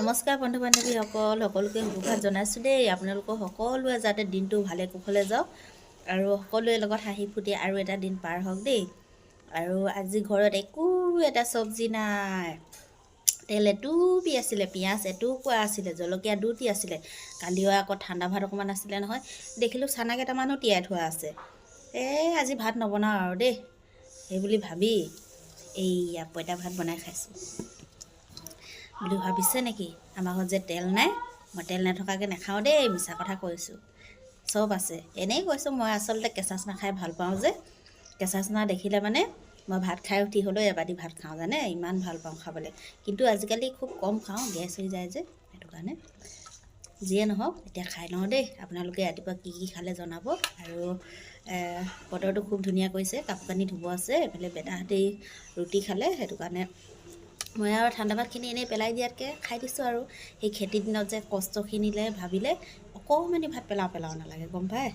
নমস্কাৰ বন্ধু বান্ধৱীসকল, সকলোকে শুভেচ্ছা জনাইছোঁ দেই। আপোনালোকৰ সকলোৱে যাতে দিনটো ভালে কুশলে যাওক আৰু সকলোৰে লগত হাঁহি ফুটি আৰু এটা দিন পাৰ হওক দেই। আৰু আজি ঘৰত একো এটা চব্জি নাই। তেল এটুপি আছিলে, পিঁয়াজ এটুকুৰা আছিলে, জলকীয়া দুটি আছিলে। কালিও আকৌ ঠাণ্ডা ভাত অকণমান আছিলে নহয়, দেখিলোঁ চানা কেইটামানো তিয়াই থোৱা আছে। আজি ভাত নবনাওঁ আৰু দেই, সেই বুলি ভাবি এইয়া পঁইতা ভাত বনাই খাইছোঁ বুলি ভাবিছে নেকি? আমাৰ ঘৰত যে তেল নাই, মই তেল নথকাকৈ নাখাওঁ দেই, মিছা কথা কৈছোঁ। চব আছে, এনেই কৈছোঁ। মই আচলতে কেঁচা চানা খাই ভাল পাওঁ যে, কেঁচা চানা দেখিলে মানে মই ভাত খাই উঠি হ'লেও এবাটি ভাত খাওঁ জানে, ইমান ভাল পাওঁ খাবলৈ। কিন্তু আজিকালি খুব কম খাওঁ, গেছ হৈ যায় যে, সেইটো কাৰণে। যিয়ে নহওক, এতিয়া খাই লওঁ দেই। আপোনালোকে ৰাতিপুৱা কি কি খালে জনাব। আৰু বতৰটো খুব ধুনীয়া কৰিছে, কাপোৰ কানি ধুব আছে। এইফালে বেদাহঁতে ৰুটি খালে, সেইটো কাৰণে মই আৰু ঠাণ্ডা ভাতখিনি এনেই পেলাই দিয়াতকৈ খাই দিছোঁ। আৰু সেই খেতিৰ দিনত যে কষ্টখিনিলে ভাবিলে অকণমানি ভাত পেলাওঁ নালাগে, গম পায়।